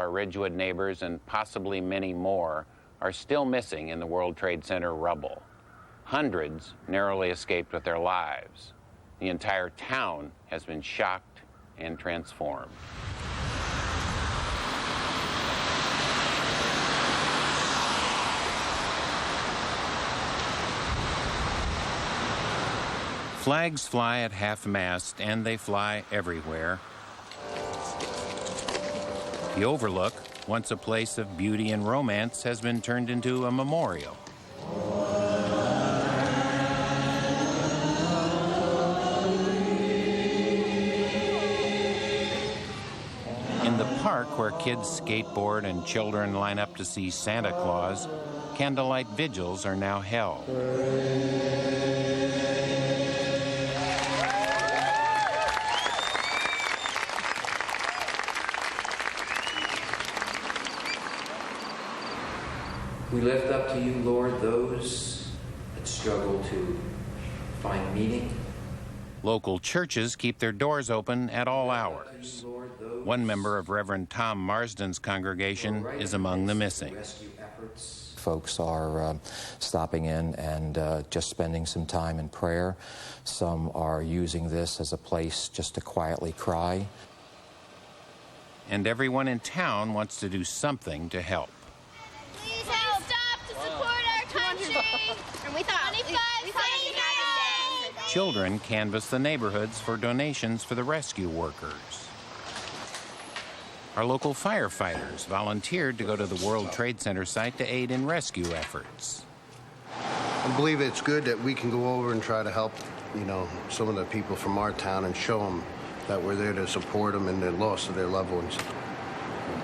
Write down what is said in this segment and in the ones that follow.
our Ridgewood neighbors and possibly many more are still missing in the World Trade Center rubble. Hundreds narrowly escaped with their lives. The entire town has been shocked and transformed. Flags fly at half-mast, and they fly everywhere. The Overlook, once a place of beauty and romance, has been turned into a memorial. In the park, where kids skateboard and children line up to see Santa Claus, candlelight vigils are now held. We lift up to you, Lord, those that struggle to find meaning. Local churches keep their doors open at all hours. One member of Reverend Tom Marsden's congregation is among the missing. Folks are stopping in and just spending some time in prayer. Some are using this as a place just to quietly cry. And everyone in town wants to do something to help. Please help. Stop to support our country. And we thought 25 Children canvass the neighborhoods for donations for the rescue workers. Our local firefighters volunteered to go to the World Trade Center site to aid in rescue efforts. I believe it's good that we can go over and try to help, some of the people from our town and show them that we're there to support them in the loss of their loved ones.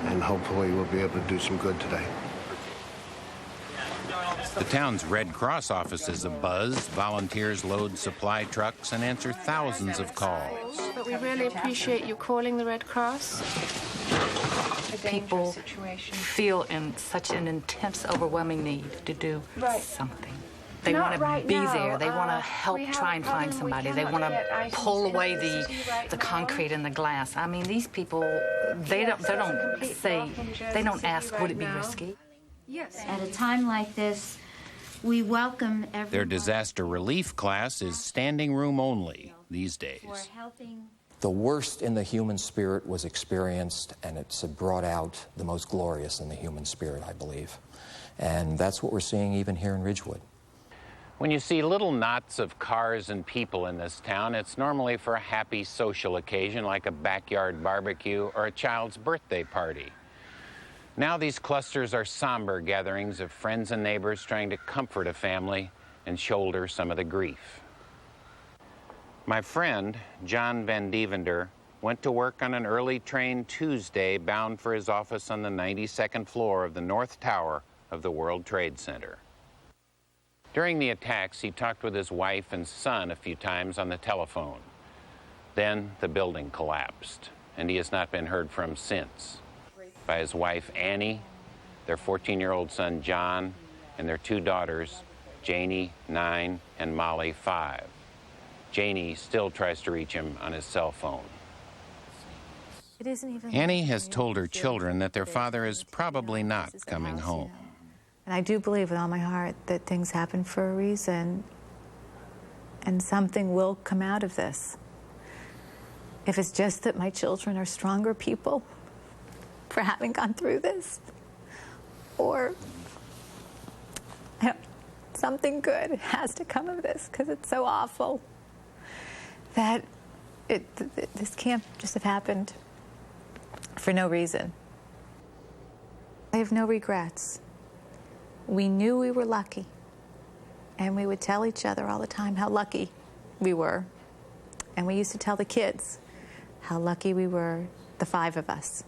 And hopefully we'll be able to do some good today. The town's Red Cross office is abuzz. Volunteers load supply trucks and answer thousands of calls. But we really appreciate you calling the Red Cross. People feel in such an intense, overwhelming need to do something. They want to be there. They want to help try and find somebody. They want to pull away the concrete and the glass. I mean, these people, they don't ask, would it be risky? Yes. At a time like this, we welcome everyone. Their disaster relief class is standing room only these days. The worst in the human spirit was experienced, and it's brought out the most glorious in the human spirit, I believe. And that's what we're seeing even here in Ridgewood. When you see little knots of cars and people in this town, it's normally for a happy social occasion like a backyard barbecue or a child's birthday party. Now these clusters are somber gatherings of friends and neighbors trying to comfort a family and shoulder some of the grief. My friend, John Van Devender, went to work on an early train Tuesday bound for his office on the 92nd floor of the North Tower of the World Trade Center. During the attacks, he talked with his wife and son a few times on the telephone. Then the building collapsed, and he has not been heard from since. By his wife, Annie, their 14-year-old son, John, and their two daughters, Janie, 9, and Molly, 5. Janie still tries to reach him on his cell phone. Annie has told her children that their father is probably not coming home. And I do believe with all my heart that things happen for a reason, and something will come out of this. If it's just that my children are stronger people for having gone through this, or something good has to come of this, because it's so awful that this can't just have happened for no reason. I have no regrets. We knew we were lucky, and we would tell each other all the time how lucky we were. And we used to tell the kids how lucky we were, the 5 of us.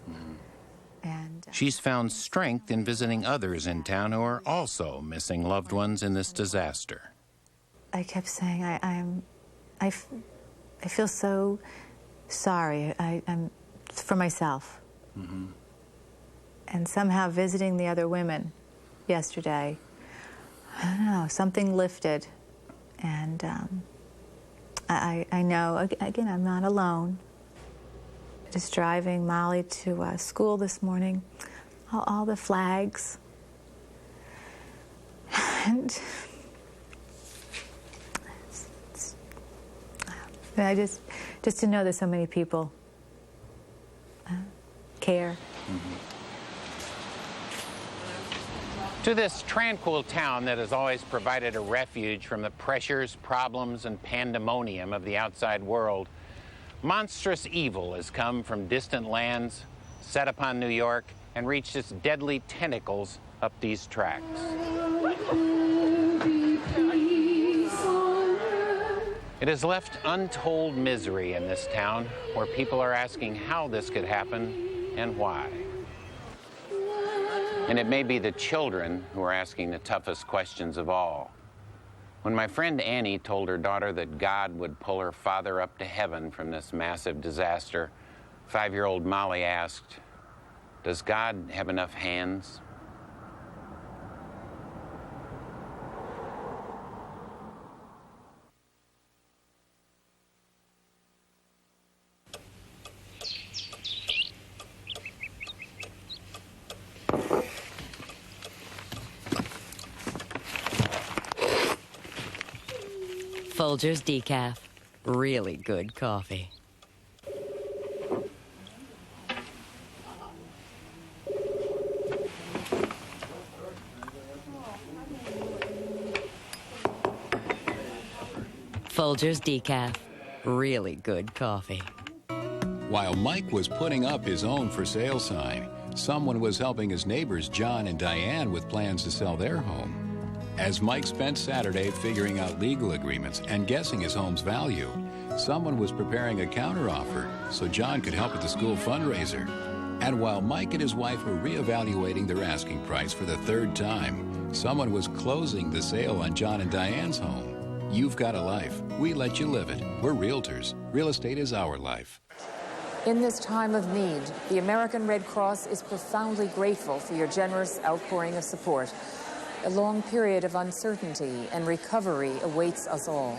And she's found strength in visiting others in town who are also missing loved ones in this disaster. I kept saying, I feel so sorry I'm for myself. Mm-hmm. And somehow visiting the other women yesterday, I don't know, something lifted. And I know, again, I'm not alone. just driving Molly to school this morning, all the flags. And I just to know that so many people care. To this tranquil town that has always provided a refuge from the pressures, problems, and pandemonium of the outside world, monstrous evil has come from distant lands, set upon New York, and reached its deadly tentacles up these tracks. It has left untold misery in this town, where people are asking how this could happen and why. And it may be the children who are asking the toughest questions of all. When my friend Annie told her daughter that God would pull her father up to heaven from this massive disaster, 5-year-old Molly asked, "Does God have enough hands?" Folgers Decaf. Really good coffee. Folgers Decaf. Really good coffee. While Mike was putting up his own for sale sign, someone was helping his neighbors John and Diane with plans to sell their home. As Mike spent Saturday figuring out legal agreements and guessing his home's value, someone was preparing a counteroffer so John could help with the school fundraiser. And while Mike and his wife were reevaluating their asking price for the 3rd time, someone was closing the sale on John and Diane's home. You've got a life. We let you live it. We're realtors. Real estate is our life. In this time of need, the American Red Cross is profoundly grateful for your generous outpouring of support. A long period of uncertainty and recovery awaits us all.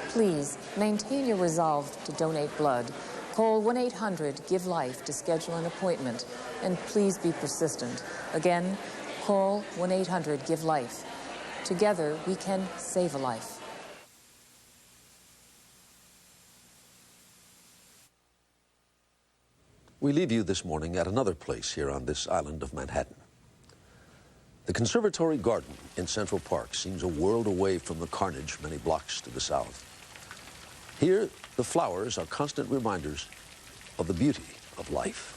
Please maintain your resolve to donate blood. Call 1-800-GIVE-LIFE to schedule an appointment, and please be persistent. Again, call 1-800-GIVE-LIFE. Together, we can save a life. We leave you this morning at another place here on this island of Manhattan. The Conservatory Garden in Central Park seems a world away from the carnage many blocks to the south. Here, the flowers are constant reminders of the beauty of life.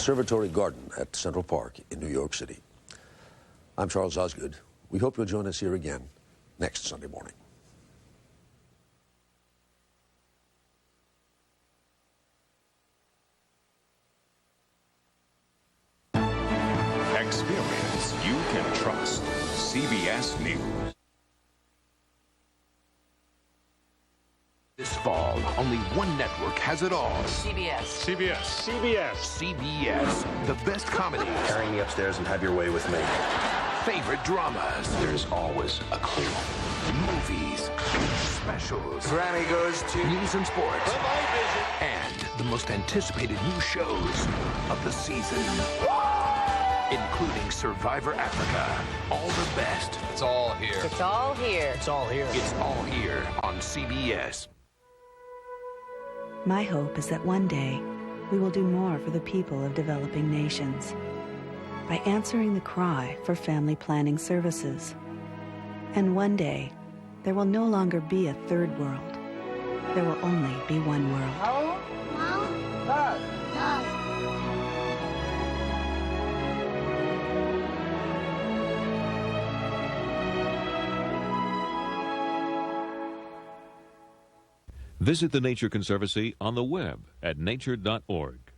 Conservatory Garden at Central Park in New York City. I'm Charles Osgood. We hope you'll join us here again next Sunday morning. Experience you can trust. CBS News. This fall, only one network has it all. CBS. CBS. CBS. CBS. The best comedy. Carry me upstairs and have your way with me. favorite dramas. There's always a clue. Movies, specials. Grammy goes to news and sports. And the most anticipated new shows of the season. Including Survivor Africa. All the best. It's all here. It's all here. It's all here. It's all here on CBS. My hope is that one day we will do more for the people of developing nations by answering the cry for family planning services. And one day, there will no longer be a third world. There will only be one world. Love. Visit the Nature Conservancy on the web at nature.org.